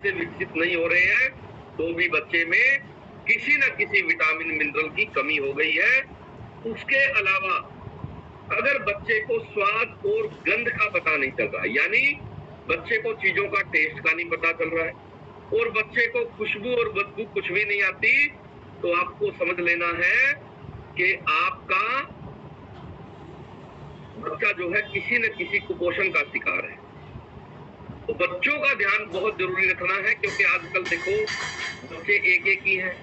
से विकसित नहीं हो रहे हैं तो भी बच्चे में किसी न किसी विटामिन मिनरल की कमी हो गई है। उसके अलावा अगर बच्चे को स्वाद और गंध का पता नहीं चल रहा है, यानी बच्चे को चीजों का टेस्ट का नहीं पता चल रहा है और बच्चे को खुशबू और बदबू कुछ भी नहीं आती, तो आपको समझ लेना है कि आपका बच्चा जो है किसी न किसी कुपोषण का शिकार है। तो बच्चों का ध्यान बहुत जरूरी रखना है, क्योंकि आजकल देखो बच्चे एक एक ही हैं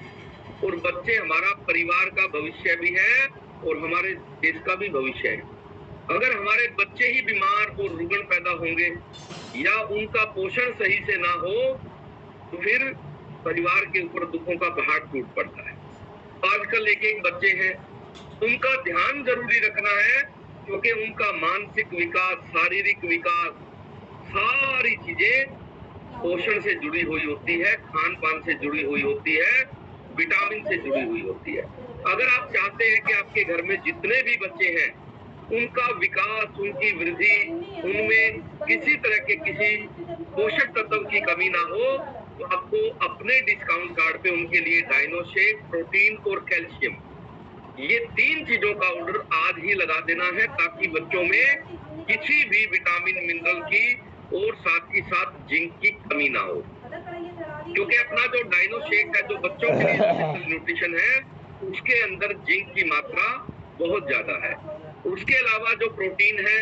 और बच्चे हमारा परिवार का भविष्य भी है और हमारे देश का भी भविष्य है। अगर हमारे बच्चे ही बीमार और रुग्ण पैदा होंगे या उनका पोषण सही से ना हो तो फिर परिवार के ऊपर दुखों का पहाड़ टूट पड़ता है। आजकल एक एक बच्चे हैं, उनका ध्यान जरूरी रखना है, क्योंकि उनका मानसिक विकास, शारीरिक विकास, सारी चीजें पोषण से जुड़ी हुई होती है, खान पान से जुड़ी हुई होती है, विटामिन से जुड़ी हुई होती है। अगर आप चाहते हैं कि आपके घर में जितने भी बच्चे हैं उनका विकास, उनकी वृद्धि, उनमें किसी तरह के किसी पोषक तत्व की कमी ना हो, तो आपको अपने डिस्काउंट कार्ड पे उनके लिए डायनोशेक, प्रोटीन और कैल्शियम, ये 3 चीजों का ऑर्डर आज ही लगा देना है, ताकि बच्चों में किसी भी विटामिन मिनरल की और साथ ही साथ जिंक की कमी ना हो। क्योंकि अपना जो डायनोशेक है, जो बच्चों के लिए न्यूट्रिशन है, उसके अंदर जिंक की मात्रा बहुत ज्यादा है। उसके अलावा जो प्रोटीन है,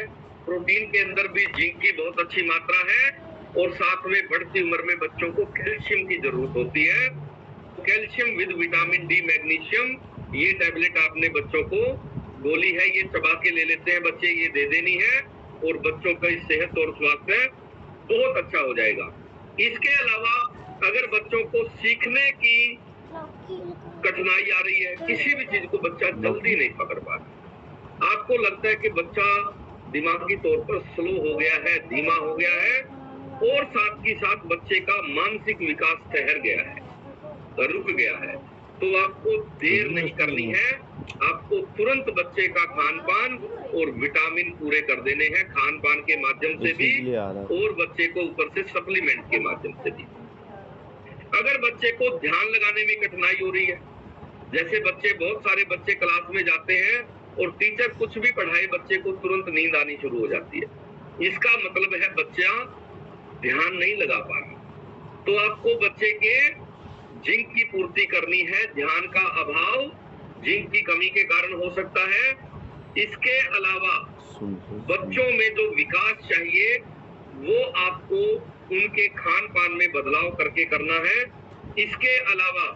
प्रोटीन के अंदर भी जिंक की बहुत अच्छी मात्रा है और साथ में बढ़ती उम्र में बच्चों को कैल्शियम की जरूरत होती है। Calcium with vitamin D, magnesium, ये टैबलेट आपने बच्चों को गोली है, ये चबा के ले लेते हैं बच्चे, ये दे देनी है और बच्चों का सेहत और स्वास्थ्य बहुत अच्छा हो जाएगा। इसके अलावा अगर बच्चों को सीखने की कठिनाई आ रही है, किसी भी चीज को बच्चा जल्दी नहीं पकड़ पा रहा, आपको लगता है कि बच्चा दिमागी तौर पर स्लो हो गया है, धीमा हो गया है और साथ ही साथ बच्चे का मानसिक विकास ठहर गया है, रुक गया है, तो आपको देर नहीं करनी है, आपको तुरंत बच्चे का खान पान और विटामिन पूरे कर देने हैं, खान पान के माध्यम से भी और बच्चे को ऊपर से सप्लीमेंट के माध्यम से भी। अगर बच्चे को ध्यान लगाने में कठिनाई हो रही है, जैसे बच्चे, बहुत सारे बच्चे क्लास में जाते हैं और टीचर कुछ भी पढ़ाए बच्चे को तुरंत नींद आनी शुरू हो जाती है, इसका मतलब है बच्चा ध्यान नहीं लगा पा रहा। तो आपको बच्चे के जिंक की पूर्ति करनी है, ध्यान का अभाव जिंक की कमी के कारण हो सकता है। इसके अलावा बच्चों में जो विकास चाहिए वो आपको उनके खान पान में बदलाव करके करना है। इसके अलावा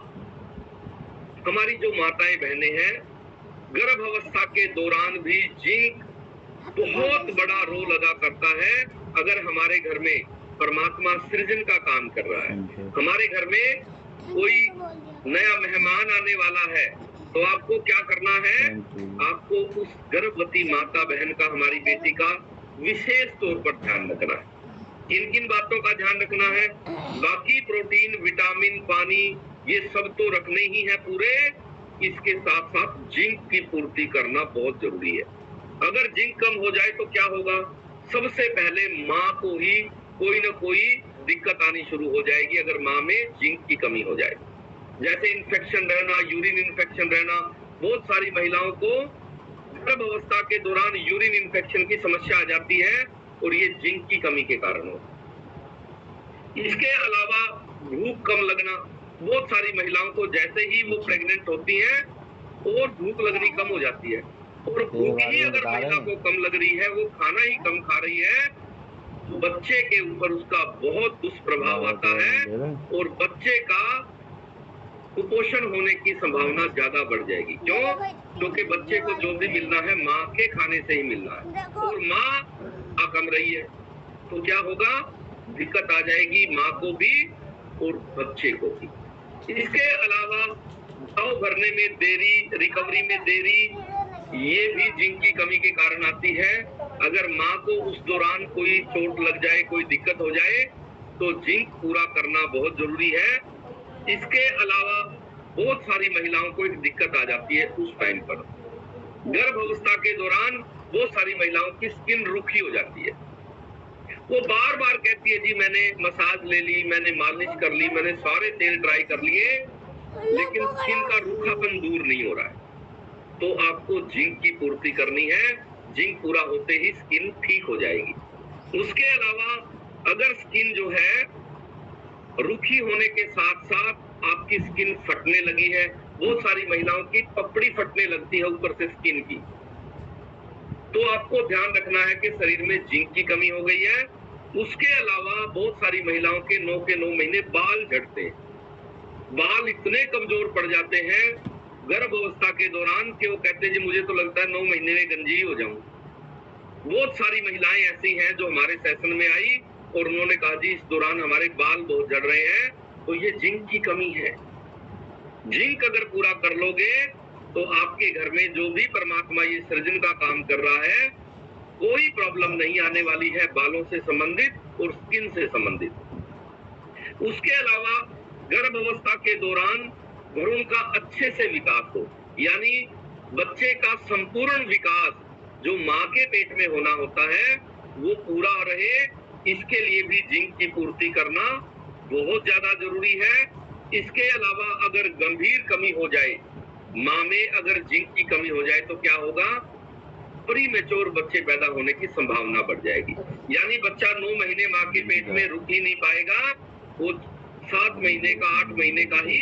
हमारी जो माताएं बहनें हैं, गर्भ अवस्था के दौरान भी जिंक बहुत बड़ा रोल अदा करता है। अगर हमारे घर में परमात्मा सृजन का काम कर रहा है, हमारे घर में कोई नया मेहमान आने वाला है, तो आपको क्या करना है, आपको उस गर्भवती माता बहन का, हमारी बेटी का विशेष तौर पर ध्यान रखना है। किन किन बातों का ध्यान रखना है? बाकी प्रोटीन, विटामिन, पानी, ये सब तो रखने ही है पूरे, इसके साथ साथ जिंक की पूर्ति करना बहुत जरूरी है। अगर जिंक कम हो जाए तो क्या होगा? सबसे पहले माँ को ही कोई ना कोई दिक्कत आनी शुरू हो जाएगी अगर माँ में जिंक की कमी हो जाए। जैसे इन्फेक्शन रहना, यूरिन इन्फेक्शन रहना, बहुत सारी महिलाओं को गर्भ अवस्था के दौरान यूरिन इन्फेक्शन की समस्या आ जाती है और ये जिंक की कमी के कारण हो। इसके अलावा भूख कम लगना, बहुत सारी महिलाओं को जैसे ही वो प्रेग्नेंट होती हैं और भूख लगनी कम हो जाती है, और भूख ही अगर महिला को कम लग रही है, वो खाना ही कम खा रही है, तो बच्चे के ऊपर उसका बहुत दुष्प्रभाव आता है और बच्चे का कुपोषण होने की संभावना ज्यादा बढ़ जाएगी। क्यों? क्योंकि बच्चे को जो भी मिलना है माँ के खाने से ही मिलना है और माँ कम रही है, तो क्या होगा? दिक्कत आ जाएगी माँ को भी और बच्चे को भी। इसके अलावा घाव भरने में देरी, रिकवरी में देरी, ये भी जिंक की कमी के कारण आती है। अगर माँ को उस दौरान कोई चोट लग जाए, कोई दिक्कत हो जाए, तो जिंक पूरा करना बहुत जरूरी है। इसके अलावा बहुत सारी महिलाओं को एक दिक्कत आ जाती है उस टाइम पर, गर्भ अवस्था के दौरान बहुत सारी महिलाओं की स्किन रूखी हो जाती है। वो बार बार कहती है जी मैंने मसाज ले ली, मैंने मालिश कर ली, मैंने सारे तेल ट्राई कर लिए, लेकिन स्किन का रूखापन दूर नहीं हो रहा है। तो आपको जिंक की पूर्ति करनी है। जिंक पूरा होते ही स्किन ठीक हो जाएगी। उसके अलावा अगर स्किन जो है रूखी होने के साथ साथ आपकी स्किन फटने लगी है, बहुत सारी महिलाओं की पपड़ी फटने लगती है ऊपर से स्किन की, तो आपको ध्यान रखना है कि शरीर में जिंक की कमी हो गई है। उसके अलावा बहुत सारी महिलाओं के 9 महीने बाल झड़ते हैं, बाल इतने कमजोर पड़ जाते हैं गर्भ अवस्था के दौरान कि वो कहते हैं जी मुझे तो लगता है 9 महीने में गंजी ही हो जाऊं। बहुत सारी महिलाएं ऐसी हैं जो हमारे सेशन में आई और उन्होंने कहा जी इस दौरान हमारे बाल बहुत झड़ रहे हैं, तो ये जिंक की कमी है। जिंक अगर पूरा कर लोगे तो आपके घर में जो भी परमात्मा ये सृजन का काम कर रहा है, कोई प्रॉब्लम नहीं आने वाली है बालों से संबंधित और स्किन से संबंधित। उसके अलावा गर्भ अवस्था के दौरान भ्रूण का अच्छे से विकास हो, यानी बच्चे का संपूर्ण विकास जो माँ के पेट में होना होता है वो पूरा रहे, इसके लिए भी जिंक की पूर्ति करना बहुत ज्यादा जरूरी है। इसके अलावा अगर गंभीर कमी हो जाए, माँ में अगर जिंक की कमी हो जाए तो क्या होगा, प्री मैच्योर बच्चे पैदा होने की संभावना बढ़ जाएगी। यानी बच्चा 9 महीने माँ के पेट में रुक ही नहीं पाएगा, वो 7 महीने का 8 महीने का ही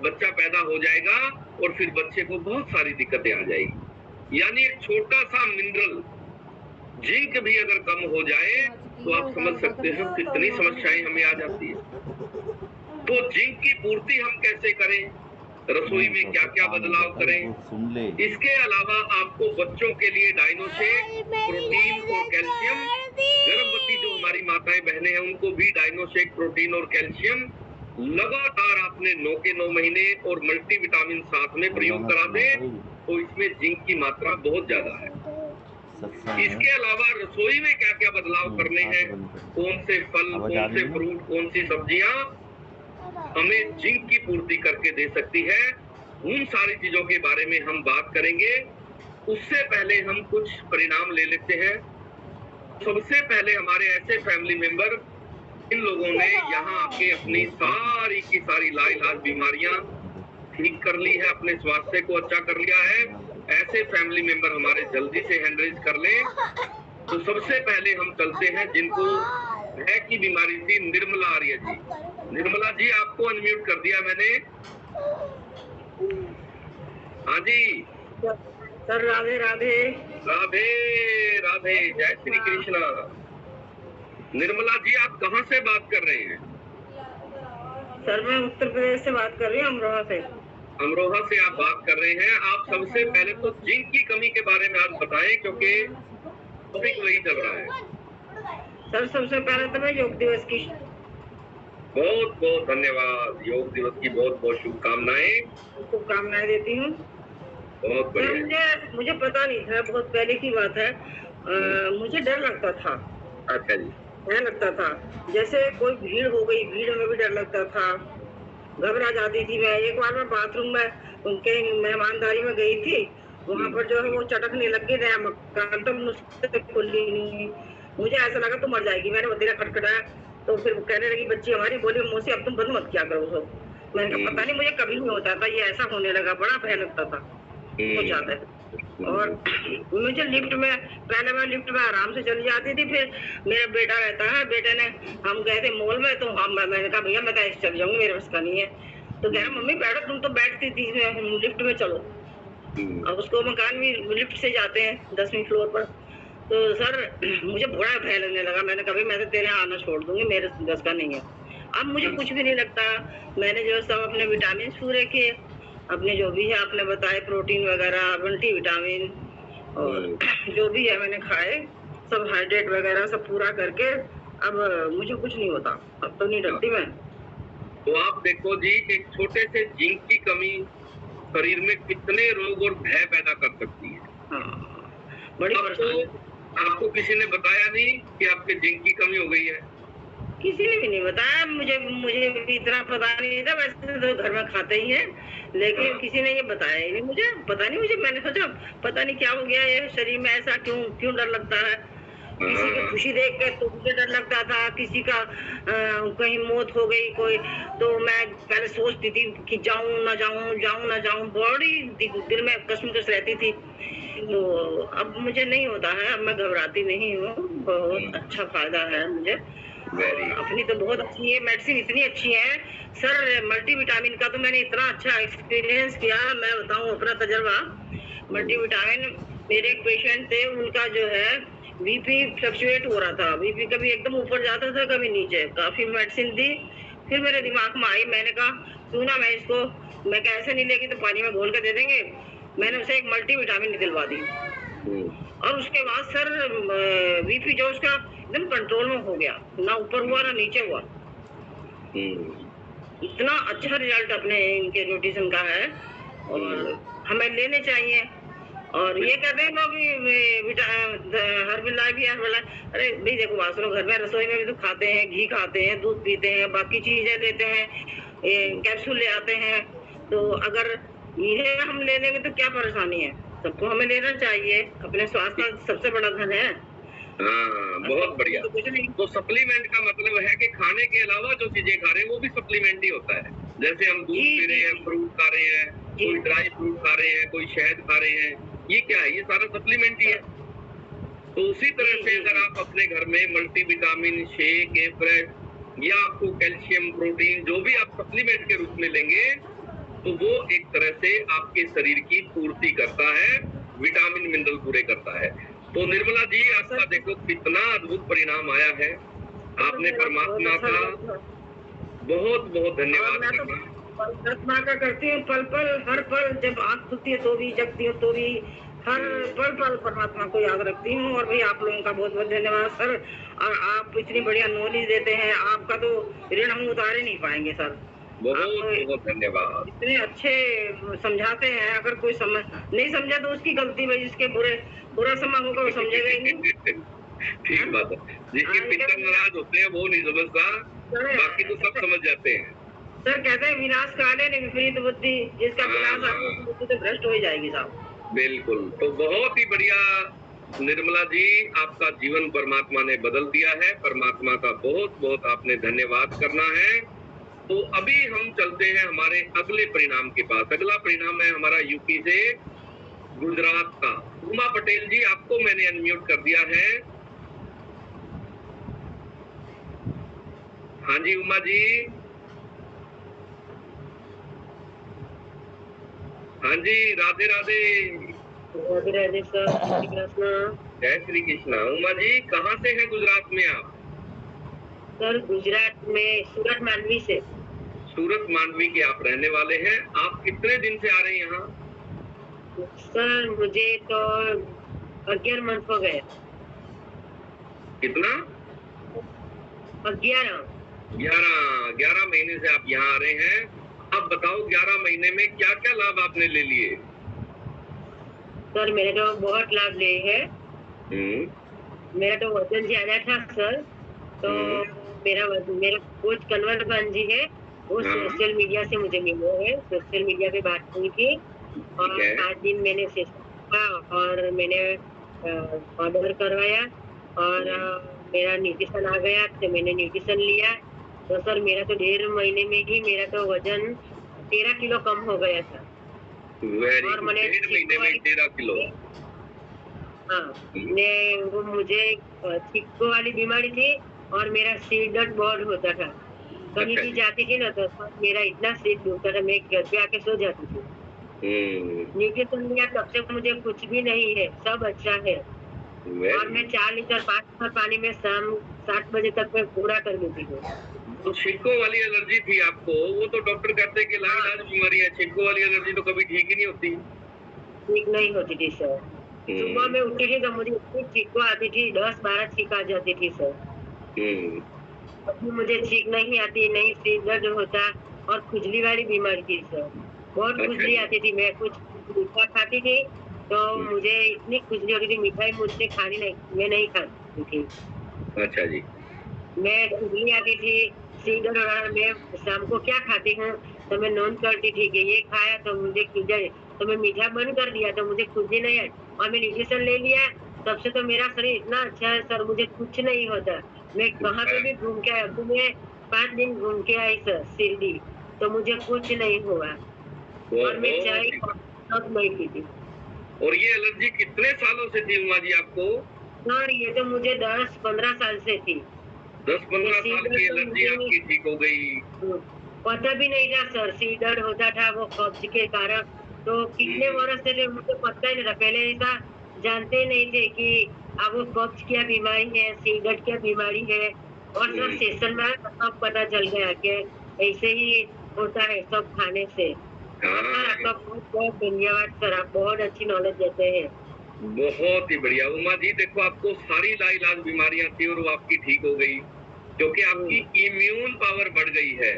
बच्चा पैदा हो जाएगा और फिर बच्चे को बहुत सारी दिक्कतें आ जाएगी। यानी एक छोटा सा मिनरल जिंक भी अगर कम हो जाए तो आप समझ सकते हो कितनी समस्याएं हमें आ जाती है। तो जिंक की पूर्ति हम कैसे करें, रसोई में क्या क्या बदलाव करें। इसके अलावा आपको बच्चों के लिए डायनोशेक, प्रोटीन और कैल्शियम, गर्भवती जो हमारी माताएं बहनें हैं उनको भी डायनोशेक, प्रोटीन और कैल्शियम लगातार आपने 9 महीने और मल्टीविटामिन साथ में प्रयोग करा दें तो इसमें जिंक की मात्रा बहुत ज्यादा है। इसके अलावा रसोई में क्या क्या बदलाव करने हैं, कौन से फल, कौन से फ्रूट, कौन सी सब्जियां हमें जिंक की पूर्ति करके दे सकती है, उन सारी चीजों के बारे में हम बात करेंगे। उससे पहले हम कुछ परिणाम ले लेते हैं। सबसे पहले हमारे ऐसे फैमिली मेंबर इन लोगों ने यहाँ आके अपनी सारी की सारी लाइलाज बीमारियां ठीक कर ली है, अपने स्वास्थ्य को अच्छा कर लिया है। ऐसे फैमिली मेंबर हमारे जल्दी से हैंड रेज कर लें। तो सबसे पहले हम चलते हैं जिनको भय की बीमारी थी, निर्मला आर्य जी। निर्मला जी आपको अनम्यूट कर दिया मैंने। हाँ जी सर, राधे राधे। राधे राधे, जय श्री कृष्णा। निर्मला जी आप कहाँ से बात कर रहे हैं? सर मैं उत्तर प्रदेश से बात कर रही हूँ, अमरोहा से। अमरोहा से आप बात कर रहे हैं। आप सबसे पहले तो जिंक की कमी के बारे में आज बताएं क्योंकि टॉपिक वही चल रहा है। सर सबसे पहले तो मैं योग दिवस की बहुत बहुत धन्यवाद, योग दिवस की बहुत बहुत शुभकामनाएं देती हूँ। बहुत बढ़िया। मुझे पता नहीं था, बहुत पहले की बात है। मुझे डर लगता था। अच्छा जी। डर लगता था, जैसे कोई भीड़ हो गई, भीड़ में भी डर लगता था, घबरा जाती थी मैं। एक बार मैं बाथरूम में उनके मेहमानदारी में गई थी, वहाँ पर जो है वो चटकने लग गई, नया मकान तो मुझसे खुली नहीं, मुझे ऐसा लगा तो मर जाएगी। मैंने बतेरा खटखटाया तो फिर कहने लगी बच्ची हमारी, बोली मौसी अब तुम बंद मत क्या करो सब। मैंने कहा पता नहीं मुझे कभी नहीं होता था, ये ऐसा होने लगा, बड़ा भय लगता था हो जाता है। और मुझे लिफ्ट में, पहले मैं लिफ्ट में आराम से चली जाती थी, फिर मेरा बेटा रहता है, बेटे ने, हम गए थे मॉल में तो हम, मैंने कहा भैया मैं तो ऐसे चल जाऊंगी, मेरे बस का नहीं है। तो कह रहे मम्मी बैठो, तुम तो बैठती थी लिफ्ट में, चलो। अब उसको मकान भी लिफ्ट से जाते हैं 10वीं फ्लोर पर। तो सर मुझे बड़ा भय लगने लगा। मैंने कहा मैं तो तेरे यहाँ आना छोड़ दूंगी, मेरे बस का नहीं है। अब मुझे कुछ भी नहीं लगता। मैंने जो सब अपने विटामिन पूरे किए, अपने जो भी है आपने बताए, प्रोटीन वगैरह, मल्टीविटामिन और जो भी है मैंने खाए, सब हाइड्रेट वगैरह सब पूरा करके अब मुझे कुछ नहीं होता, अब तो नहीं डरती मैं। तो आप देखो जी, एक छोटे से जिंक की कमी शरीर में कितने रोग और भय पैदा कर सकती है। हाँ, बड़ी परेशानी। आपको किसी ने बताया नहीं कि आपके जिंक की कमी हो गई है? किसी ने भी नहीं बताया मुझे भी इतना पता नहीं था। वैसे तो घर में खाते ही हैं, लेकिन किसी ने ये बताया ही नहीं मुझे, पता नहीं मुझे। मैंने सोचा पता नहीं क्या हो गया, ये शरीर में ऐसा क्यों डर लगता है। किसी की हाँ, खुशी देख के तो मुझे डर लगता था, किसी का कहीं मौत हो गई कोई, तो मैं पहले सोचती थी कि जाऊं ना जाऊं, जाऊं ना जाऊं, बड़ी दिल में कश्मकश रहती थी। तो अब मुझे नहीं होता है, अब मैं घबराती नहीं हूँ, बहुत अच्छा फायदा है मुझे। वेरी और अपनी तो बहुत अच्छी है, मेडिसिन इतनी अच्छी है सर। मल्टीविटामिन का तो मैंने इतना अच्छा एक्सपीरियंस किया, मैं बताऊं अपना तजर्बा। मल्टीविटामिन, मेरे एक पेशेंट थे, उनका जो है बीपी फ्लक्चुएट हो रहा था, बीपी कभी एकदम ऊपर जाता था कभी नीचे, काफी मेडिसिन दी। फिर मेरे दिमाग में आई, मैंने कहा क्यों ना मैं इसको, मैं कैसे नहीं लेगी तो पानी में घोल के दे देंगे। मैंने उसे एक मल्टीविटामिन दिलवा दी, और उसके बाद सर बीपी जो उसका एकदम कंट्रोल में हो गया, ना ऊपर हुआ ना नीचे हुआ। इतना अच्छा रिजल्ट अपने इनके न्यूट्रिशन का है, और हमें लेने चाहिए। और ये कहते हैं लोग हर्बल लाइफ या हर्बल लाइफ, अरे भाई देखो वासुनो, घर में रसोई में भी तो खाते हैं, घी खाते हैं, दूध पीते हैं, बाकी चीजें लेते हैं, कैप्सूल ले आते हैं। तो अगर इन्हें हम ले लेंगे तो क्या परेशानी है? सबको हमें लेना चाहिए, अपने स्वास्थ्य का सबसे बड़ा धन है। हाँ, बहुत बढ़िया। तो कुछ नहीं। तो सप्लीमेंट का मतलब है कि खाने के अलावा जो चीजें खा रहे हैं वो भी सप्लीमेंट ही होता है। जैसे हम दूध जी, पी रहे हैं, जी, फ्रूट खा रहे हैं, जी। कोई ड्राई फ्रूट खा रहे हैं, कोई शहद खा रहे हैं, ये क्या है? ये सारा सप्लीमेंट ही है। तो उसी तरह से अगर आप अपने घर में मल्टीविटामिन शेक, एफ्रेश या आपको कैल्शियम, प्रोटीन जो भी आप सप्लीमेंट के रूप में लेंगे, तो वो एक तरह से आपके शरीर की पूर्ति करता है, विटामिन मिनरल पूरे करता है। तो निर्मला जी, आपका देखो कितना अद्भुत परिणाम आया है। आपने परमात्मा का बहुत बहुत धन्यवाद मैं तो करना। परमात्मा का करती हूँ, पल पल, हर पल, जब आँख खुलती है तो भी, जगती हूँ तो भी, हर पल पल परमात्मा को याद रखती हूँ। और भाई आप लोगों का बहुत बहुत धन्यवाद सर। और आप इतनी बढ़िया नॉलेज देते हैं, आपका तो ऋण हम उतार ही नहीं पाएंगे सर। बहुत आप बहुत धन्यवाद। इतने अच्छे समझाते हैं, अगर कोई समझ नहीं समझा तो उसकी गलती, भाई जिसके बुरा समय होगा वो समझेगा ही नहीं। ठीक बात है। जिसके पितर नाराज होते हैं वो नहीं समझता, बाकी तो सब समझ जाते हैं। सर कहते हैं विनाश काले ने विपरीत बुद्धि, जिसका विनाश आगे उसकी बुद्धि तो भ्रष्ट हो ही जाएगी साहब। बिल्कुल। तो बहुत ही बढ़िया निर्मला जी, आपका जीवन परमात्मा ने बदल दिया है। परमात्मा का बहुत बहुत आपने धन्यवाद करना है। तो अभी हम चलते हैं हमारे अगले परिणाम के पास। अगला परिणाम है हमारा यूपी से, गुजरात का। उमा पटेल जी, आपको मैंने अनम्यूट कर दिया है। हाँ जी उमा जी। हाँ जी, राधे राधे। राधे राधे सर, श्री कृष्ण। जय श्री कृष्णा। उमा जी, कहाँ से हैं गुजरात में आप? सर गुजरात में सूरत मांडवी से। सूरत मांडवी के आप रहने वाले हैं। आप कितने दिन से आ रहे हैं यहाँ? सर मुझे तो 11 मंथ हो गए। कितना? 11 11 महीने से आप यहाँ आ रहे हैं। अब बताओ 11 महीने में क्या क्या लाभ आपने ले लिए? सर मैंने तो बहुत लाभ लिए हैं। मेरा तो वजन ज्यादा था सर, तो मेरा कोच कन्वर खान जी है, वो सोशल मीडिया से मुझे मिले हैं, सोशल मीडिया पे बात हुई थी, और 5 दिन मैंने सेशन किया और मैंने ऑर्डर करवाया, और मेरा न्यूट्रिशन आ गया तो मैंने न्यूट्रिशन लिया। तो सर मेरा तो 1.5 महीने में ही मेरा तो वजन 13 किलो कम हो गया था। और मैंने 1.5 महीने में 13 किलो। हाँ, वो मुझे चिक्को वाली बीमारी थी, और मेरा सिर दर्द बहुत होता था। कहीं भी जाती थी ना तो मेरा इतना सिर दुखता था, मैं घर पे आके सो जाती थी। न्यूट्रिशन लिया तब से मुझे कुछ भी नहीं है, सब अच्छा है। और मैं 4 लीटर 5 लीटर पानी में शाम 7 बजे तक मैं पूरा कर लेती हूँ। तो छिड़को वाली एलर्जी थी आपको, वो तो डॉक्टर कहते हैं कि लाइलाज बीमारी है। छिड़को वाली एलर्जी तो कभी ठीक ही नहीं होती। ठीक नहीं होती थी सर। सुबह में उठती थी तो मुझे इतनी छींको आती थी, 10-12 छींक आ जाती थी सर। अभी मुझे छींक नहीं आती, नहीं सिर दर्द होता, और खुजली वाली बीमारी थी सर, बहुत खुजली आती थी। मैं कुछ मीठा खाती थी तो मुझे इतनी खुजली होती थी, मिठाई मुझसे खानी नहीं, मैं नहीं खाती थी। अच्छा जी। मैं खुजली आती थी, सिर दर्द हो रहा, मैं शाम को क्या खाती हूँ तो मैं नोन करती थी कि ये खाया तो मुझे खुजली, तो मैं मीठा बंद कर दिया तो मुझे खुजली नहीं आई, और मैं न्यूट्रिशन ले लिया तब से तो मेरा शरीर इतना अच्छा है सर, मुझे कुछ नहीं होता। मैं कहाँ पे भी घूम के आई, अभी मैं 5 दिन घूम के आई सर शिरडी, तो मुझे कुछ नहीं हुआ और मैं चाय ओहो, सब नहीं पीती। और ये एलर्जी कितने सालों से थी उमा जी आपको? सर ये तो मुझे 10-15 साल से थी। 10-15 सिर साल दर्द की तो एलर्जी मुझे आपकी ठीक हो गई। पता भी नहीं था सर, सिर दर्द होता था वो कब्ज के कारण। तो कितने वर्ष से मुझे पता ही नहीं था, पहले ऐसा जानते ही नहीं थे कि अब वो कब्ज क्या बीमारी है, सिर दर्द क्या बीमारी है। और सब सेशन में आया तो सब पता चल गया कि ऐसे ही होता है सब खाने से। और सर हाँ, आपका बहुत बहुत धन्यवाद सर, आप बहुत अच्छी नॉलेज देते हैं। बहुत ही बढ़िया उमा जी, देखो आपको सारी लाइलाज बीमारियां थी और वो आपकी ठीक हो गई, क्योंकि आपकी इम्यून पावर बढ़ गई है।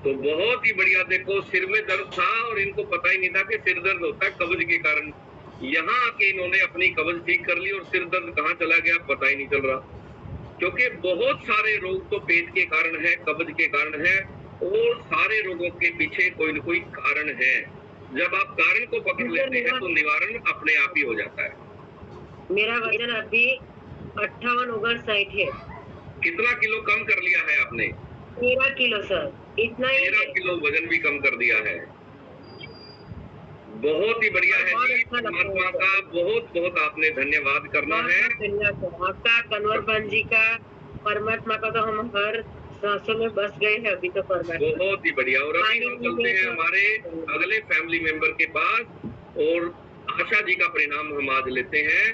तो बहुत ही बढ़िया। देखो सिर में दर्द था और इनको पता ही नहीं था कि सिर दर्द होता है कब्ज के कारण। यहाँ आके इन्होंने अपनी कब्ज ठीक कर ली और सिर दर्द कहाँ चला गया पता ही नहीं चल रहा, क्योंकि बहुत सारे रोग तो पेट के कारण है, कब्ज के कारण है, और सारे रोगों के पीछे कोई न कोई कारण है। जब आप कारण को पकड़ लेते हैं तो निवारण अपने आप ही हो जाता है। मेरा वजन अभी 58-59 है। कितना किलो कम कर लिया है आपने? 13 किलो सर, इतना ही 13 है। किलो वजन भी कम कर दिया है। बहुत ही बढ़िया है बहुत जी। अच्छा लगता है परमात्मा सर। का बहुत बहुत आपने धन्यवाद करना बहुत है। बहुत धन्यवाद सर, आपका कन्वर जी का, परमात्मा का तो हम हर सांसों में बस गए हैं अभी तो परमात्मा। बहुत ही बढ़िया। और अभी हम चलते हैं हमारे अगले फैमिली मेंबर के पास, और आशा जी का परिणाम हम आज लेते हैं।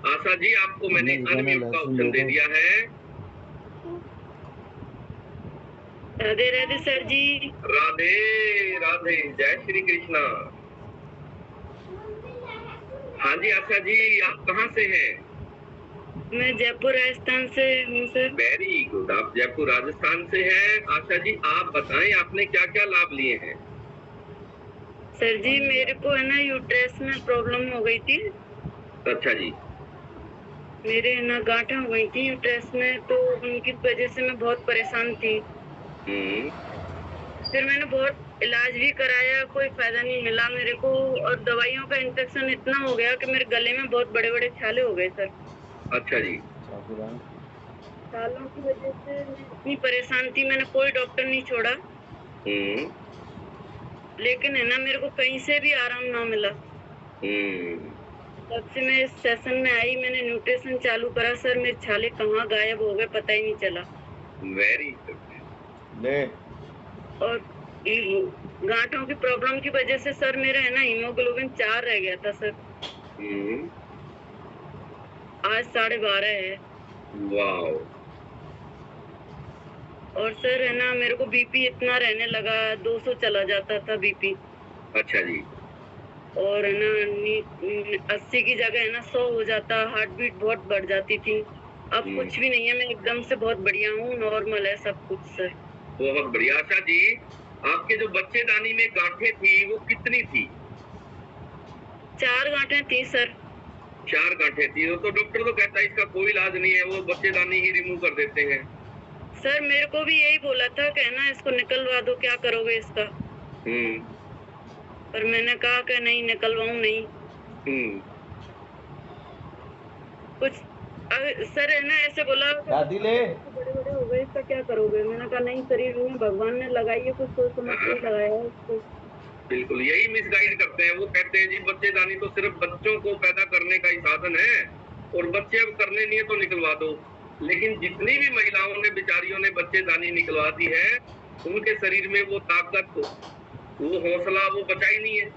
आशा जी, आपको मैंने अनम्यूट का ऑप्शन दे दिया है। राधे राधे सर जी। राधे राधे, जय श्री कृष्णा। हाँ जी आशा जी, आप कहाँ से हैं? मैं जयपुर राजस्थान से हूँ सर। वेरी गुड, आप जयपुर राजस्थान से हैं। आशा जी, आप बताएं आपने क्या क्या लाभ लिए हैं? सर जी मेरे को है ना यूट्रस में प्रॉब्लम हो गई थी। अच्छा जी। मेरे ना गांठें हो गई थी यूट्रस में, तो उनकी वजह से मैं बहुत परेशान थी। फिर मैंने बहुत इलाज भी कराया, कोई फायदा नहीं मिला मेरे को, और दवाइयों का इन्फेक्शन इतना हो गया कि मेरे गले में बहुत बड़े बड़े छाले हो गए सर। अच्छा जी। छालों की वजह से मैं इतनी परेशान थी, मैंने कोई डॉक्टर नहीं छोड़ा, लेकिन है ना मेरे को कहीं से भी आराम ना मिला। तब से मैं इस सेशन में आई, मैंने न्यूट्रिशन चालू करा सर, मेरे छाले कहाँ गायब हो गए पता ही नहीं चला। Very good. और गांठों की प्रॉब्लम की वजह से सर मेरा है ना हीमोग्लोबिन 4 रह गया था सर, आज 12.5 है। वाओ। और सर है ना मेरे को बीपी इतना रहने लगा, 200 चला जाता था बीपी। अच्छा जी। और है ना 80 की जगह है ना 100 हो जाता, हार्ट बीट बहुत बढ़ जाती थी। अब कुछ भी नहीं है, मैं एकदम से बहुत बढ़िया हूँ, नॉर्मल है सब कुछ सर। बहुत बढ़िया। आशा जी, आपके जो बच्चेदानी में गांठें थी वो कितनी थी? 4 गांठें थी सर। 4 गांठें थी, तो डॉक्टर तो कहता है इसका कोई इलाज नहीं है, वो बच्चेदानी ही रिमूव कर देते हैं। सर मेरे को भी यही बोला था कि ना इसको निकलवा दो, क्या करोगे इसका। पर मैंने कहा कि नहीं निकलवाऊं नहीं। कुछ सर है ना ऐसे बोला बड़े बड़े हो गए, इसका क्या करोगे। मैंने कहा नहीं, शरीर में भगवान ने लगाई है, कुछ सोच समझ के लगाया है इसको। बिल्कुल यही मिसगाइड करते हैं। वो कहते हैं जी बच्चेदानी तो सिर्फ बच्चों को पैदा करने का ही साधन है, और बच्चे अब करने नहीं है तो निकलवा दो। लेकिन जितनी भी महिलाओं ने, बेचारियों ने बच्चेदानी निकलवा दी है, उनके शरीर में वो ताकत, वो हौसला, वो बचा ही नहीं है।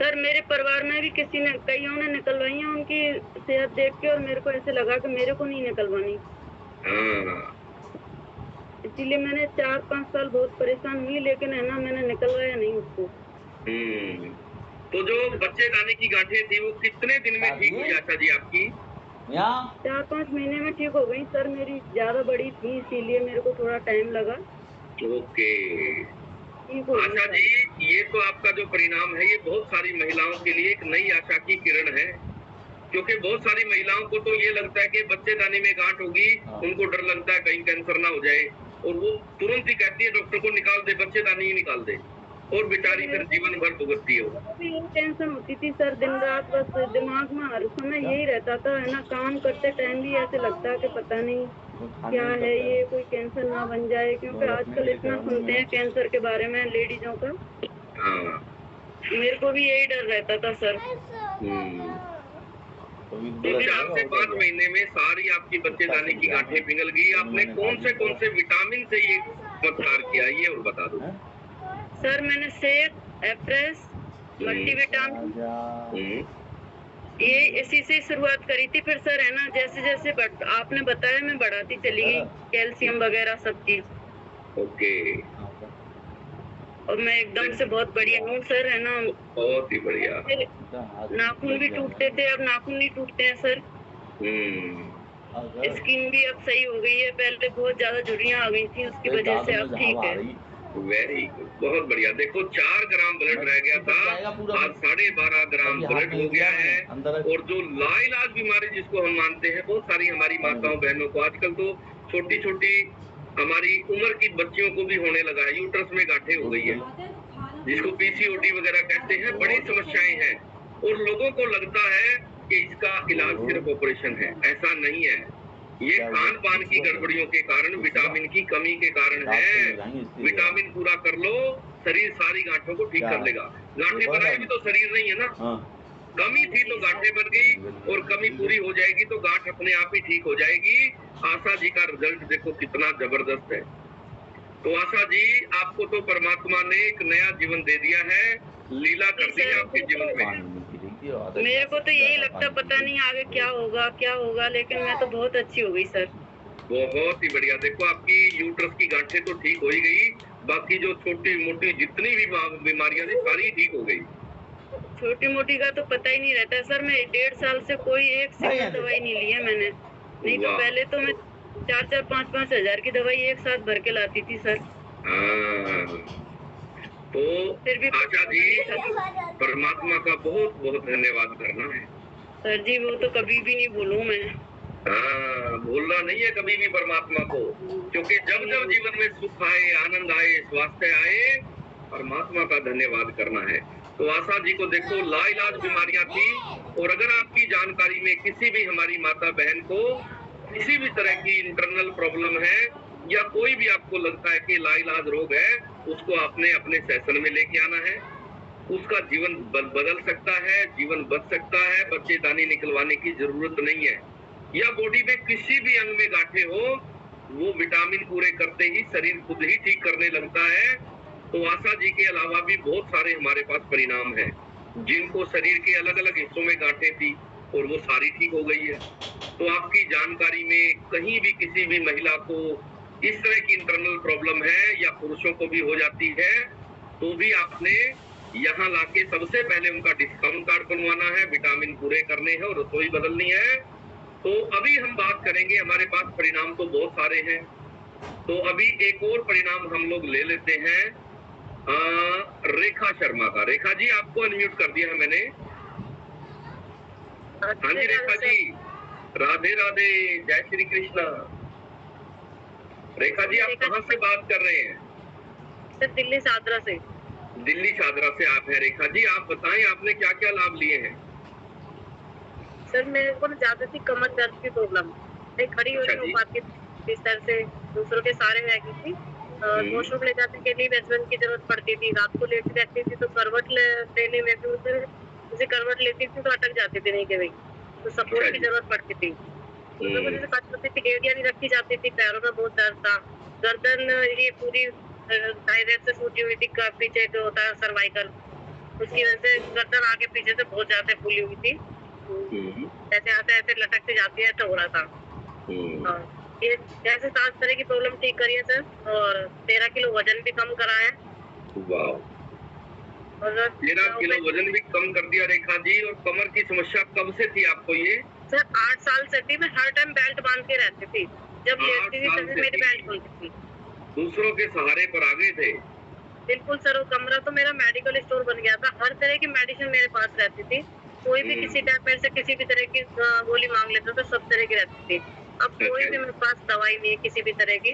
सर मेरे परिवार में भी किसी ने, कईयों ने निकलवाई है, उनकी सेहत देख के, और मेरे को ऐसे लगा कि मेरे को नहीं निकलवानी। इसीलिए मैंने 4-5 साल बहुत परेशान हुई, लेकिन है ना मैंने निकलवाया नहीं उसको। तो जो बच्चेदानी की गांठें थी वो कितने दिन में ठीक हुई आशा जी आपकी? 4-5 महीने में ठीक हो गई सर, मेरी ज्यादा बड़ी थी इसीलिए मेरे को थोड़ा टाइम लगा। ओके आशा जी, ये तो आपका जो परिणाम है ये बहुत सारी महिलाओं के लिए एक नई आशा की किरण है, क्योंकि बहुत सारी महिलाओं को तो ये लगता है कि बच्चेदानी में गांठ होगी, उनको डर लगता है कहीं कैंसर ना हो जाए, और वो तुरंत ही कहती है डॉक्टर को निकाल दे, बच्चेदानी ही निकाल दे। और बेचारी फिर जीवन भर भुगतती हो। भी यही टेंशन होती थी सर, दिन रात बस दिमाग में हर समय यही रहता था, है ना। काम करते टाइम भी ऐसे लगता है कि पता नहीं क्या है ये, कोई कैंसर ना बन जाए, क्योंकि आजकल इतना सुनते हैं कैंसर के बारे में लेडीजों का। हाँ। मेरे को भी यही डर रहता था सर। तो 4 से 5 महीने में सारी आपकी बच्चेदानी की गांठें पिघल गई। आपने कौन से विटामिन से ये चमत्कार किया, ये और बता दो। सर मैंने सेब, एप्रेस, मल्टीविटामिन ये इसी से शुरुआत करी थी। फिर सर है ना, जैसे जैसे आपने बताया मैं बढ़ाती चली गई, कैल्शियम वगैरह सब चीज। ओके। और मैं एकदम से बहुत बढ़िया हूँ सर, है ना। बहुत ही बढ़िया। नाखून भी टूटते थे, अब नाखून नहीं टूटते हैं सर। स्किन भी अब सही हो गई है, पहले बहुत ज्यादा झुर्रियां आ गई थी, उसकी वजह से अब ठीक है। वेरी गुड, बहुत बढ़िया। देखो 4 ग्राम ब्लड रह गया था, आज 12.5 ग्राम ब्लड हो गया है। और जो लाइलाज बीमारी जिसको हम मानते हैं, बहुत सारी हमारी माताओं बहनों को आजकल तो छोटी छोटी हमारी उम्र की बच्चियों को भी होने लगा है, यूट्रस में गांठें हो गई है, जिसको पीसीओडी वगैरह कहते हैं। बड़ी समस्याएं हैं और लोगों को लगता है कि इसका इलाज सिर्फ ऑपरेशन है। ऐसा नहीं है, ये खान पान की गड़बड़ियों के कारण, विटामिन की कमी के कारण है। विटामिन पूरा कर लो, शरीर सारी गांठों को ठीक कर लेगा। गांठें बनाई भी तो शरीर नहीं है ना, कमी थी तो गांठें बन गई, और कमी पूरी हो जाएगी तो गांठ अपने आप ही ठीक हो जाएगी। आशा जी का रिजल्ट देखो कितना जबरदस्त है। तो आशा जी, आपको तो परमात्मा ने एक नया जीवन दे दिया है, लीला कर दी है आपके जीवन में। मेरे को तो यही लगता, पता नहीं आगे क्या होगा, लेकिन मैं तो बहुत अच्छी हो गई सर। बहुत ही बढ़िया। देखो आपकी यूट्रस की गांठें तो ठीक हो ही गई, बाकी जो छोटी मोटी जितनी भी बीमारियां थी सारी ठीक हो गई। छोटी मोटी का तो पता ही नहीं रहता सर। मैं 1.5 साल से कोई एक सिंगल दवाई नहीं ली है मैंने। नहीं तो पहले तो मैं 4-4, 5-5 हजार की दवाई एक साथ भर के लाती थी सर। तो फिर भी आशा जी, परमात्मा का बहुत बहुत धन्यवाद करना है सर जी। वो तो कभी भी नहीं भूलूं मैं। भूलना नहीं है कभी भी परमात्मा को, क्योंकि जब जब जीवन में सुख आए, आनंद आए, स्वास्थ्य आए, परमात्मा का धन्यवाद करना है। तो आशा जी को देखो लाइलाज बीमारियां थी, और अगर आपकी जानकारी में किसी भी हमारी माता बहन को किसी भी तरह की इंटरनल प्रॉब्लम है, या कोई भी आपको लगता है कि लाइलाज रोग है, उसको आपने अपने सेशन में लेके आना है। उसका जीवन बदल सकता है, जीवन बच सकता है, बच्चेदानी निकलवाने की जरूरत नहीं है। या बॉडी में किसी भी अंग में गांठें हो, वो विटामिन पूरे करते ही शरीर खुद ही ठीक करने लगता है। तो आशा जी के अलावा भी बहुत सारे हमारे पास परिणाम हैं, जिनको शरीर के अलग अलग हिस्सों में गांठें थी और वो सारी ठीक हो गई है। तो आपकी जानकारी में कहीं भी किसी भी महिला को इस तरह की इंटरनल प्रॉब्लम है, या पुरुषों को भी हो जाती है, तो भी आपने यहाँ लाके सबसे पहले उनका डिस्काउंट कार्ड बनवाना है, विटामिन पूरे करने हैं और रसोई बदलनी है। तो अभी हम बात करेंगे, हमारे पास परिणाम तो बहुत सारे हैं, तो अभी एक और परिणाम हम लोग ले लेते हैं रेखा शर्मा का। रेखा जी, आपको अनम्यूट कर दिया है मैंने। हाँ जी रेखा जी, राधे राधे, जय श्री कृष्णा। रेखा जी, आप कहाँ से बात कर रहे हैं? सर दिल्ली शादरा से। दिल्ली शादरा से आप हैं। रेखा जी, आप बताएं आपने क्या क्या लाभ लिए हैं? सर मेरे को ज्यादा थी कमर दर्द की प्रॉब्लम, खड़ी हो नहीं पाती थी, इस तरह से दूसरों के सहारे रह गई थी। वॉशरूम ले जाने के लिए हस्बैंड की जरूरत पड़ती थी, रात को लेटी रहती थी तो करवट लेने में भी उसे करवट लेती थी तो अटक जाती थी नहीं के भाई, तो सपोर्ट की जरूरत पड़ती थी। तो वजह से कट होती थी, एड़ियां नहीं रखी जाती थी, पैरों में बहुत दर्द था, गर्दन ये पूरी थायराइड से सूजी हुई थी, पीछे जो होता है सर्वाइकल, उसकी वजह से गर्दन आगे पीछे से बहुत ज्यादा फूली हुई थी, ऐसे ऐसे लटकती जाती है, तो हो रहा था। ये जैसे 7 तरह की प्रॉब्लम ठीक करी है सर, और 13 किलो वजन भी कम करा है। 13 किलो वजन भी कम कर दिया रेखा जी। और कमर की समस्या कब से थी आपको ये? सर 8 साल से थी, मैं हर टाइम बेल्ट बांध के रहती थी, जब लेटती थी तभी मेरी बेल्ट खुलती थी। दूसरों के सहारे पर आ गए थे? बिल्कुल सर, वो कमरा तो मेरा मेडिकल स्टोर बन गया था, हर तरह की मेडिसिन मेरे पास रहती थी, कोई भी किसी टाइप मेरे से किसी भी तरह की गोली मांग लेते तो सब तरह की रहती थी। अब कोई भी मेरे पास दवाई नहीं है किसी भी तरह की,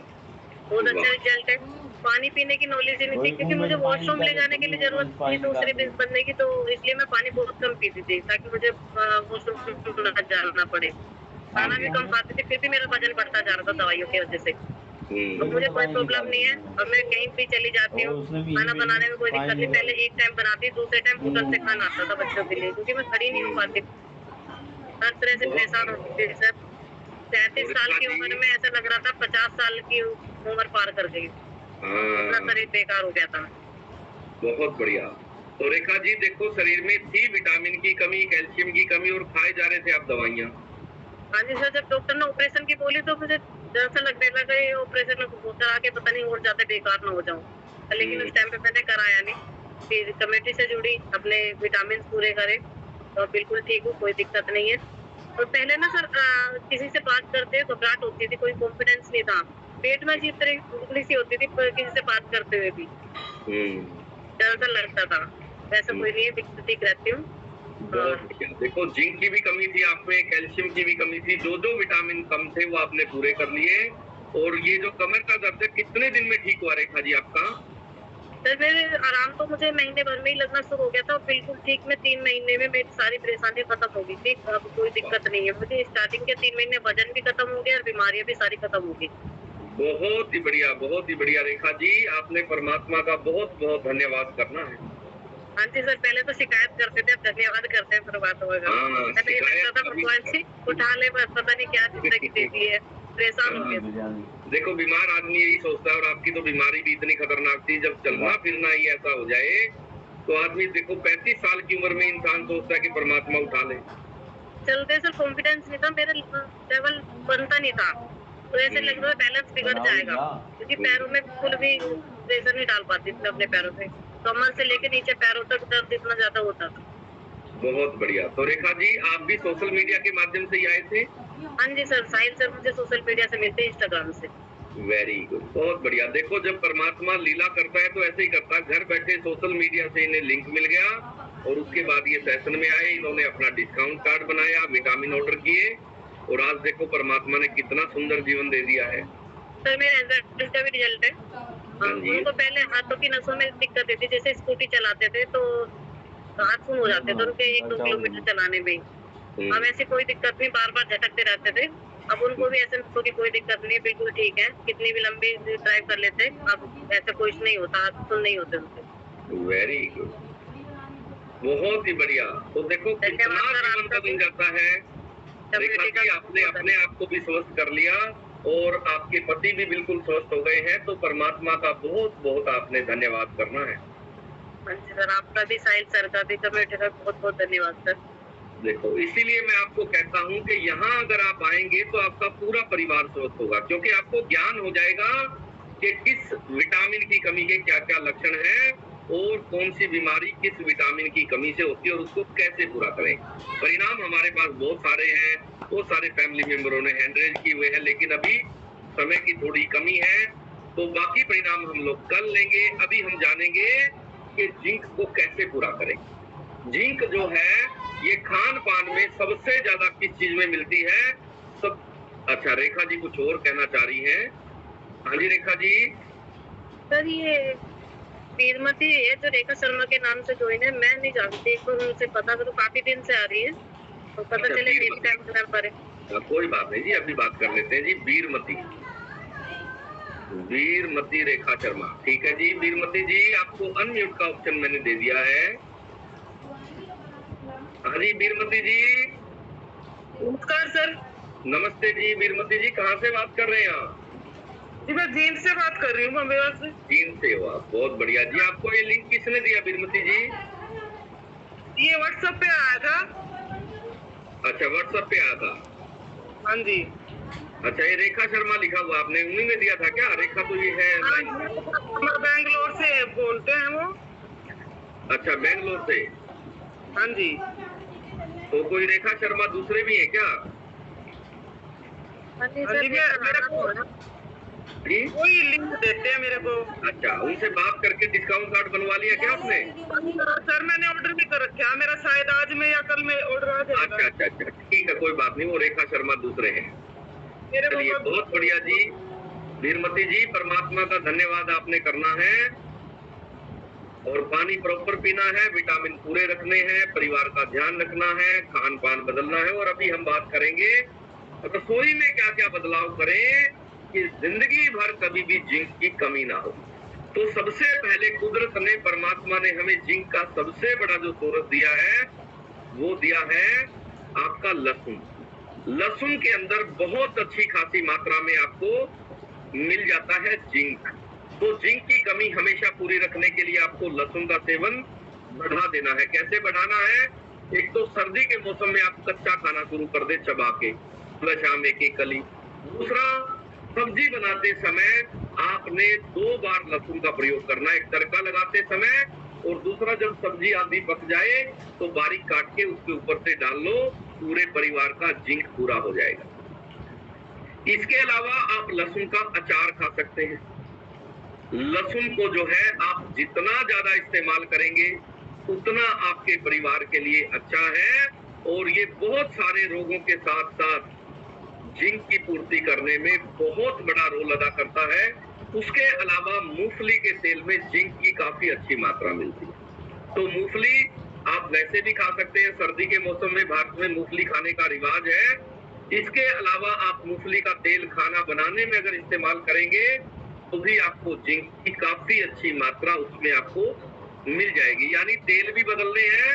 बहुत अच्छा रिजल्ट है। पानी पीने की नॉलेज ही नहीं थी, क्योंकि मुझे वॉशरूम ले जाने के लिए जरूरत थी दूसरे बंदे की, तो इसलिए मैं पानी बहुत कम पीती थी ताकि मुझे वॉशरूम ना जाना पड़े। खाना भी कम खाती थी, फिर भी मेरा वजन बढ़ता जा रहा था दवाइयों की वजह से। अब मुझे कोई प्रॉब्लम नहीं है, अब मैं कहीं भी चली जाती हूँ, खाना बनाने में कोई दिक्कत नहीं। पहले एक टाइम बनाती, दूसरे टाइम होटल से खाना आता था बच्चों के लिए, क्योंकि मैं खड़ी नहीं हो पाती, हर तरह से परेशान होती थी सर। 33 साल की उम्र में ऐसा लग रहा था 50 साल की उम्र पार कर गई, इतना शरीर बेकार हो गया था। बहुत बढ़िया। तो रेखा जी देखो, शरीर में थी विटामिन की कमी, कैल्शियम की कमी, और खाए जा रहे थे आप दवाइयाँ। हाँ जी सर, जब डॉक्टर ने ऑपरेशन की बोली तो मुझे ऐसा लगने लगा ये ऑपरेशन करा के पता नहीं और ज्यादा बेकार ना हो जाऊं, लेकिन उस टाइम पे मैंने कराया नहीं। फिर कमेटी से जुड़ी, अपने विटामिन पूरे करे, तो बिल्कुल ठीक हूँ, कोई दिक्कत नहीं है। और पहले ना सर किसी से बात करते घबराहट होती थी, कोई कॉन्फिडेंस नहीं था, पेट में अजीब तरह सी होती थी किसी से बात करते हुए भी, डर सा लगता था। वैसा कोई नहीं है, बिल्कुल ठीक रहती हूँ। देखो, जिंक की भी कमी थी आप में, कैल्शियम की भी कमी थी, जो विटामिन कम थे वो आपने पूरे कर लिए। और ये जो कमर का दर्द है कितने दिन में ठीक हुआ रेखा जी आपका? सर मेरे आराम तो मुझे महीने भर में ही लगना शुरू हो गया था, बिल्कुल ठीक में 3 महीने में मेरी सारी परेशानी खत्म हो गई थी। अब कोई दिक्कत नहीं है मुझे। स्टार्टिंग के 3 महीने वजन भी खत्म हो गया और बीमारियां भी सारी खत्म हो गई। बहुत ही बढ़िया, बहुत ही बढ़िया रेखा जी, आपने परमात्मा का बहुत बहुत धन्यवाद करना है। हाँ जी सर, पहले तो शिकायत करते थे, अब धन्यवाद करते हैं, फिर बात होगा। भगवान जी उठा ले, बस पता नहीं क्या जिंदगी दे दी है, परेशान हो गए। देखो, बीमार आदमी यही सोचता है, और आपकी तो बीमारी भी इतनी खतरनाक थी, जब चलना फिरना ही ऐसा हो जाए तो आदमी देखो 35 साल की उम्र में इंसान सोचता है कि परमात्मा उठा ले। चलते सर कॉन्फिडेंस नहीं था, मेरा लेवल बनता नहीं था, तो ऐसे लग रहा है बैलेंस बिगड़ जाएगा, क्योंकि पैरों में बिल्कुल भी प्रेशर नहीं डाल पाती थी अपने पैरों पे, कमर से लेके नीचे पैरों तक दर्द इतना ज्यादा होता था। बहुत बढ़िया। तो रेखा जी आप भी सोशल मीडिया के माध्यम से ही आए थे? हाँ जी सर, साहिल सर मुझे सोशल मीडिया से मिलते हैं, इंस्टाग्राम से। वेरी गुड, बहुत बढ़िया। देखो, जब परमात्मा लीला करता है तो ऐसे ही करता है। घर बैठे सोशल मीडिया से इन्हें लिंक मिल गया, और उसके बाद ये सेशन में आए, इन्होंने अपना डिस्काउंट कार्ड बनाया, विटामिन ऑर्डर किए, और आज देखो परमात्मा ने कितना सुंदर जीवन दे दिया है। सर मेरे हस्बैंड का भी रिजल्ट है। उनको पहले हाथों की नसों में दिक्कत थी, जैसे स्कूटी चलाते थे तो हाथ सुन हो जाते थे उनके 1-2 किलोमीटर चलाने में। अब ऐसी कोई दिक्कत नहीं, बार बार झटकते रहते थे। अब उनको भी ऐसे नसों की कोई दिक्कत नहीं, बिल्कुल ठीक है, कितनी भी लंबी ड्राइव कर लेते, अब ऐसा कुछ नहीं होता, हाथ सुन नहीं होते उनके। वेरी गुड, बहुत ही बढ़िया। तो देखो कितना जीवन बदल जाता है। रेखा जी आपने अपने आप को भी स्वस्थ कर लिया, और आपके पति भी बिल्कुल स्वस्थ हो गए हैं, तो परमात्मा का बहुत बहुत आपने धन्यवाद करना है। सर आपका भी, साहिल सर का भी, कमेटी का बहुत बहुत धन्यवाद सर। देखो, इसीलिए मैं आपको कहता हूँ कि यहाँ अगर आप आएंगे तो आपका पूरा परिवार स्वस्थ होगा, क्योंकि आपको ज्ञान हो जाएगा कि किस विटामिन की कमी के क्या क्या लक्षण हैं, और कौन सी बीमारी किस विटामिन की कमी से होती है, और उसको कैसे पूरा करें। परिणाम हमारे पास बहुत सारे हैं, बहुत सारे फैमिली मेंबरों ने हैंड रेज किए हुए हैं, लेकिन अभी समय की थोड़ी कमी है, तो बाकी परिणाम हम लोग कल लेंगे। अभी हम जानेंगे कि जिंक को कैसे पूरा करें। जिंक जो है ये खान पान में सबसे ज्यादा किस चीज में मिलती है? सब। अच्छा, रेखा जी कुछ और कहना चाह रही हैं? हाँ जी रेखा जी। सर ये वीरमती है जो रेखा शर्मा के नाम से ज्वाइन है, मैं नहीं जानती, उनसे पता करो, काफी दिन से आ रही है, तो पता चले मेरी टाइम कर पा रहे। कोई बात नहीं जी, अभी बात कर लेते हैं जी। वीरमती रेखा शर्मा, ठीक है जी। वीरमती जी आपको अनम्यूट का ऑप्शन मैंने दे दिया है। हाँ जी वीरमती जी। नमस्कार सर। नमस्ते जी वीरमती जी, कहाँ से बात कर रहे हैं आप? जी मैं जींद से बात कर रही हूँ, मुंबई से। जींद से हो आप, बहुत बढ़िया जी। आपको ये लिंक किसने दिया वीरमती जी? ये व्हाट्सएप पे आया था। अच्छा, व्हाट्सएप पे आया था। हाँ जी। अच्छा, ये रेखा शर्मा लिखा हुआ आपने उन्हीं ने दिया था क्या? रेखा तो ये है बैंगलोर से बोलते हैं वो। अच्छा, बैंगलोर से। हाँ जी। तो कोई रेखा शर्मा दूसरे भी है क्या? हाँ जी, मेरे को वही लिंक देते हैं मेरे को। अच्छा, उनसे बात करके डिस्काउंट कार्ड बनवा लिया क्या आपने? सर मैंने ऑर्डर भी कर रखा है, मेरा शायद आज में या कल में ऑर्डर आ जाएगा। अच्छा, ठीक है, कोई बात नहीं, वो रेखा शर्मा दूसरे हैं। चलिए, बहुत बढ़िया जी, धीरमती जी, परमात्मा का धन्यवाद आपने करना है और पानी प्रॉपर पीना है, विटामिन पूरे रखने हैं, परिवार का ध्यान रखना है, खान पान बदलना है। और अभी हम बात करेंगे रसोई में क्या क्या बदलाव करें कि जिंदगी भर कभी भी जिंक की कमी ना हो। तो सबसे पहले कुदरत ने, परमात्मा ने हमें जिंक का सबसे बड़ा जो सोर्स दिया है वो दिया है आपका लहसुन। लहसुन के अंदर बहुत अच्छी खासी मात्रा में आपको मिल जाता है जिंक। तो जिंक की कमी हमेशा पूरी रखने के लिए आपको लहसुन का सेवन बढ़ा देना है। कैसे बढ़ाना है? एक तो सर्दी के मौसम में आप कच्चा खाना शुरू कर दे चबा के, सुबह शाम एक एक कली। दूसरा, सब्जी बनाते समय आपने 2 बार लहसुन का प्रयोग करना है, एक तड़का लगाते समय और दूसरा जब सब्जी आधी पक जाए तो बारीक काट के उसके ऊपर से डाल लो, पूरे परिवार का जिंक पूरा हो जाएगा। इसके अलावा आप लहसुन का अचार खा सकते हैं। लहसुन को जो है आप जितना ज्यादा इस्तेमाल करेंगे उतना आपके परिवार के लिए अच्छा है और ये बहुत सारे रोगों के साथ साथ जिंक की पूर्ति करने में बहुत बड़ा रोल अदा करता है। उसके अलावा मूंगफली के तेल में जिंक की काफी अच्छी मात्रा मिलती है। तो मूंगफली आप वैसे भी खा सकते हैं, सर्दी के मौसम में भारत में मूंगफली खाने का रिवाज है। इसके अलावा आप मूंगफली का तेल खाना बनाने में अगर इस्तेमाल करेंगे तो भी आपको जिंक की काफी अच्छी मात्रा उसमें आपको मिल जाएगी। यानी तेल भी बदलने हैं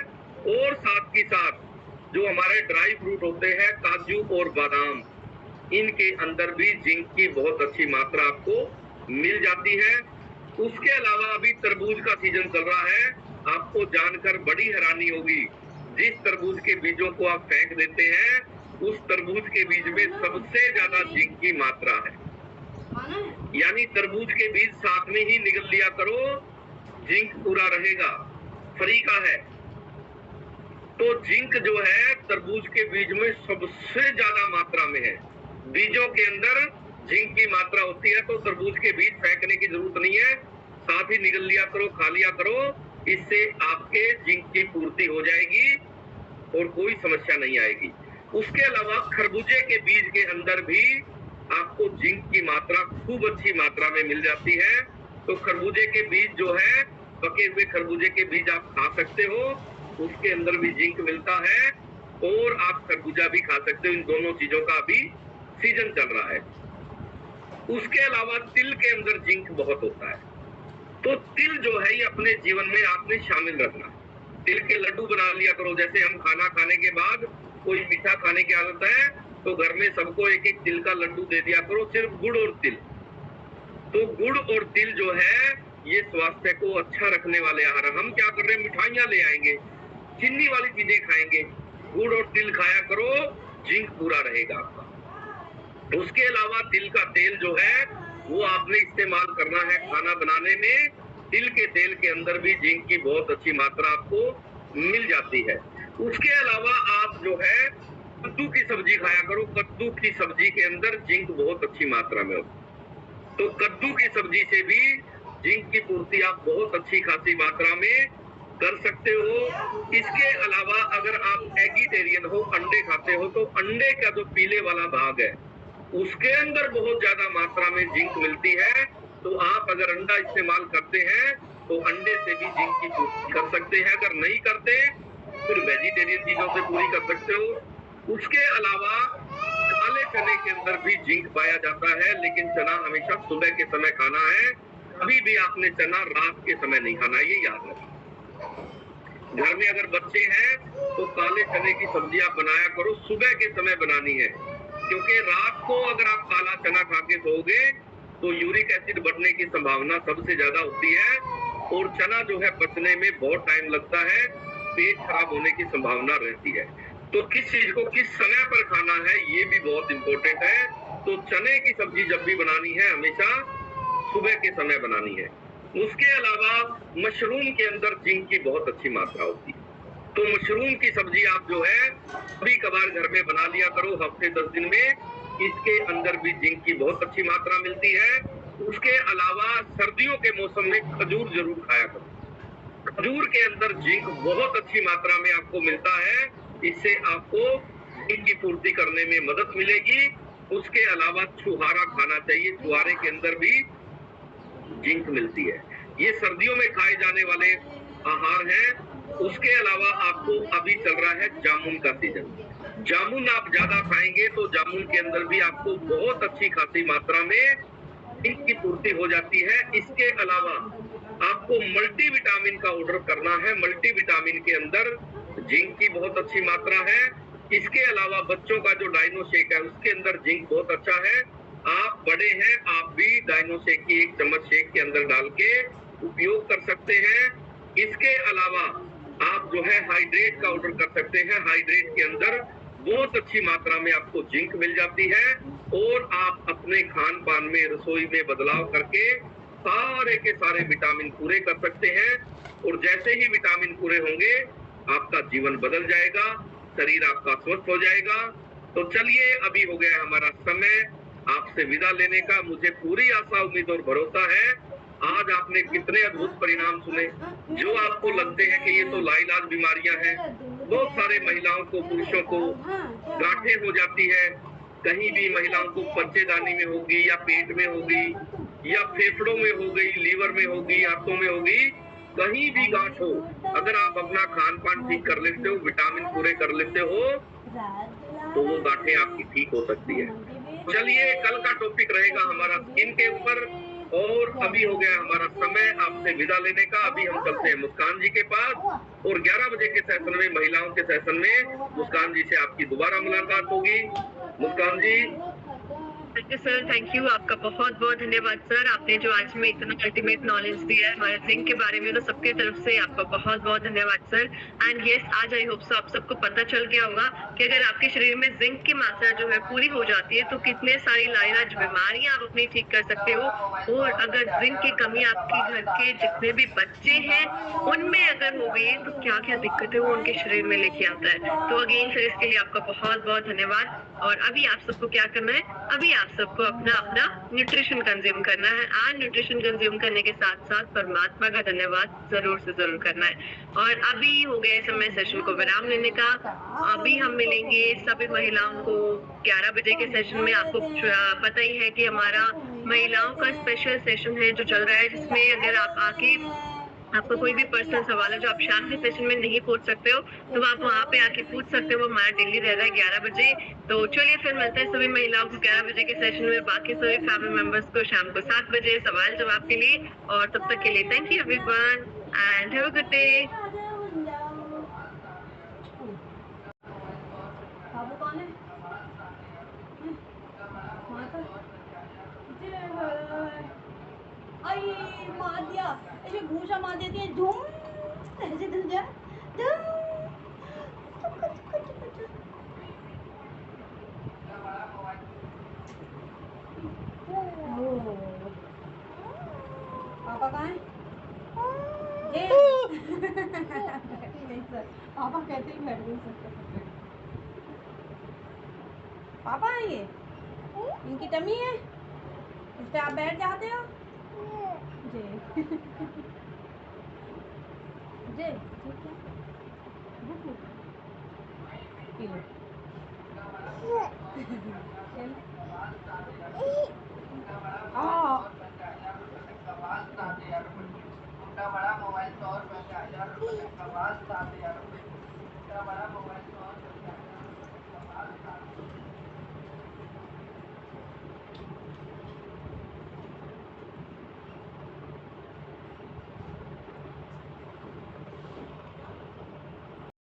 और साथ ही साथ जो हमारे ड्राई फ्रूट होते हैं, काजू और बादाम, इनके अंदर भी जिंक की बहुत अच्छी मात्रा आपको मिल जाती है। उसके अलावा अभी तरबूज का सीजन चल रहा है। आपको जानकर बड़ी हैरानी होगी, जिस तरबूज के बीजों को आप फेंक देते हैं उस तरबूज के बीज में सबसे ज्यादा जिंक की मात्रा है। यानी तरबूज के बीज साथ में ही निगल लिया करो, जिंक पूरा रहेगा। फ्री का है। तो जिंक जो है तरबूज के बीज में सबसे ज्यादा मात्रा में है। बीजों के अंदर जिंक की मात्रा होती है, तो तरबूज के बीज फेंकने की जरूरत नहीं है, साथ ही निगल लिया करो, खा लिया करो। इससे आपके जिंक की पूर्ति हो जाएगी और कोई समस्या नहीं आएगी। उसके अलावा खरबूजे के बीज के अंदर भी आपको जिंक की मात्रा खूब अच्छी मात्रा में मिल जाती है। तो खरबूजे के बीज जो है, पके हुए खरबूजे के बीज आप खा सकते हो, उसके अंदर भी जिंक मिलता है और आप खरबूजा भी खा सकते हो। इन दोनों चीजों का अभी सीजन चल रहा है। उसके अलावा तिल के अंदर जिंक बहुत होता है। तो तिल जो है ये अपने जीवन में आपने शामिल रखना। तिल के लड्डू बना लिया करो। जैसे हम खाना खाने के बाद कोई मीठा खाने की आदत है तो घर में सबको एक एक तिल का लड्डू दे दिया करो, सिर्फ गुड़ और तिल। तो गुड़ और तिल जो है ये स्वास्थ्य को अच्छा रखने वाले आहार। हम क्या कर रहे हैं, मिठाइयां ले आएंगे, चीनी वाली चीजें खाएंगे। गुड़ और तिल खाया करो, जिंक पूरा रहेगा आपका। उसके अलावा तिल का तेल जो है वो आपने इस्तेमाल करना है खाना बनाने में। तिल के तेल के अंदर भी जिंक की बहुत अच्छी मात्रा आपको मिल जाती है। उसके अलावा आप जो है कद्दू की सब्जी खाया करो। कद्दू की सब्जी के अंदर जिंक बहुत अच्छी मात्रा में होती है। तो कद्दू की सब्जी से भी जिंक की पूर्ति आप बहुत अच्छी खासी मात्रा में कर सकते हो। इसके अलावा अगर आप एगिटेरियन हो, अंडे खाते हो, तो अंडे का जो पीले वाला भाग है उसके अंदर बहुत ज्यादा मात्रा में जिंक मिलती है। तो आप अगर अंडा इस्तेमाल करते हैं तो अंडे से भी जिंक की पूर्ति कर सकते हैं। अगर नहीं करते फिर वेजिटेरियन चीजों से पूरी कर सकते हो। उसके अलावा काले चने के अंदर भी जिंक पाया जाता है, लेकिन चना हमेशा सुबह के समय खाना है। कभी भी आपने चना रात के समय नहीं खाना, ये याद रखें। घर में अगर बच्चे हैं तो काले चने की सब्जी आप बनाया करो, सुबह के समय बनानी है, क्योंकि रात को अगर आप काला चना खा के सोओगे तो यूरिक एसिड बढ़ने की संभावना सबसे ज्यादा होती है और चना जो है पचने में बहुत टाइम लगता है, पेट खराब होने की संभावना रहती है। तो किस चीज को किस समय पर खाना है ये भी बहुत इंपॉर्टेंट है। तो चने की सब्जी जब भी बनानी है हमेशा सुबह के समय बनानी है। उसके अलावा मशरूम के अंदर जिंक की बहुत अच्छी मात्रा होती है। तो मशरूम की सब्जी आप जो है कभी कभार घर में बना लिया करो, हफ्ते 10 दिन में। इसके अंदर भी जिंक की बहुत अच्छी मात्रा मिलती है। उसके अलावा सर्दियों के मौसम में खजूर जरूर खाया करो। खजूर के अंदर जिंक बहुत अच्छी मात्रा में आपको मिलता है। इससे आपको जिंक की पूर्ति करने में मदद मिलेगी। उसके अलावा छुहारा खाना चाहिए, छुहारे के अंदर भी जिंक मिलती है। ये सर्दियों में खाए जाने वाले आहार हैं। उसके अलावा आपको अभी चल रहा है जामुन का सीजन। जामुन आप ज्यादा खाएंगे तो जामुन के अंदर भी आपको बहुत अच्छी खासी मात्रा में जिंक की पूर्ति हो जाती है। इसके अलावा आपको मल्टीविटामिन का ऑर्डर करना है। मल्टीविटामिन के अंदर जिंक की बहुत अच्छी मात्रा है। इसके अलावा बच्चों का जो डाइनो शेक है उसके अंदर जिंक बहुत अच्छा है। आप बड़े हैं, आप भी डाइनो शेक की 1 चम्मच शेक के अंदर डाल के उपयोग कर सकते हैं। इसके अलावा आप जो है हाइड्रेट का ऑर्डर कर सकते हैं। हाइड्रेट के अंदर बहुत अच्छी मात्रा में आपको जिंक मिल जाती है और आप अपने खान पान में, रसोई में बदलाव करके सारे के सारे विटामिन पूरे कर सकते हैं। और जैसे ही विटामिन पूरे होंगे आपका जीवन बदल जाएगा, शरीर आपका स्वस्थ हो जाएगा। तो चलिए, अभी हो गया हमारा समय आपसे विदा लेने का। मुझे पूरी आशा, उम्मीद और भरोसा है आज आपने कितने अद्भुत परिणाम सुने जो आपको लगते हैं कि ये तो लाइलाज बीमारियां हैं। बहुत सारे महिलाओं को, पुरुषों को गांठें हो जाती है, कहीं भी महिलाओं को बच्चेदानी में होगी या पेट में होगी या फेफड़ों में हो गई, लीवर में होगी, आंतों में होगी, कहीं भी गांठ हो, अगर आप अपना खान पान ठीक कर लेते हो, विटामिन पूरे कर लेते हो, तो वो गांठें आपकी ठीक हो सकती है। चलिए, कल का टॉपिक रहेगा हमारा स्किन के ऊपर। और अभी हो गया हमारा समय आपसे विदा लेने का। अभी हम चलते हैं मुस्कान जी के पास और 11 बजे के सेशन में, महिलाओं के सेशन में, मुस्कान जी से आपकी दोबारा मुलाकात होगी। Muskan ji. Thank you sir, thank you. आपका बहुत बहुत धन्यवाद सर। आपने जो आज में इतना अल्टीमेट नॉलेज दिया है हमारे जिंक के बारे में, तो सबके तरफ से आपका बहुत बहुत धन्यवाद सर। एंड यस, आज आई होप सो आप सबको पता चल गया होगा कि अगर आपके शरीर में जिंक की मात्रा जो है पूरी हो जाती है तो कितने सारी लाइलाज बीमारियां आप अपनी ठीक कर सकते हो। और अगर जिंक की कमी आपके घर के जितने भी बच्चे हैं उनमें अगर हो गई है तो क्या क्या दिक्कतें वो उनके शरीर में लेके आता है। तो अगेन सर, इसके लिए आपका बहुत बहुत धन्यवाद। और अभी आप सबको क्या करना है, अभी आप सबको अपना अपना न्यूट्रिशन कंज्यूम करना है। एंड न्यूट्रिशन कंज्यूम करने के साथ साथ परमात्मा का धन्यवाद जरूर से जरूर करना है। और अभी हो गया समय सेशन को विराम लेने का। अभी हम मिलेंगे सभी महिलाओं को 11 बजे के सेशन में। आपको पता ही है कि हमारा महिलाओं का स्पेशल सेशन है जो चल रहा है, जिसमें अगर आप आके आपका कोई भी पर्सनल सवाल है जो आप शाम के सेशन में नहीं पूछ सकते हो तो आप वहाँ पे आके पूछ सकते हो। वो हमारा डेली रहता है 11 बजे। तो चलिए फिर मिलते हैं सभी महिलाओं को 11 बजे के सेशन में, बाकी सभी फैमिली मेंबर्स को शाम को 7 बजे सवाल जवाब के लिए। और तब तक के लिए thank you everyone and have a good day. आई मार दिया, ऐसे घूसा मार देती है, धूम ऐसे धुल जा धूम। पापा कहाँ है? पापा कहते ही बैठ गई। पापा है ये, इनकी टमी है, इस पे आप बैठ जाते हो। जे जे पी लो।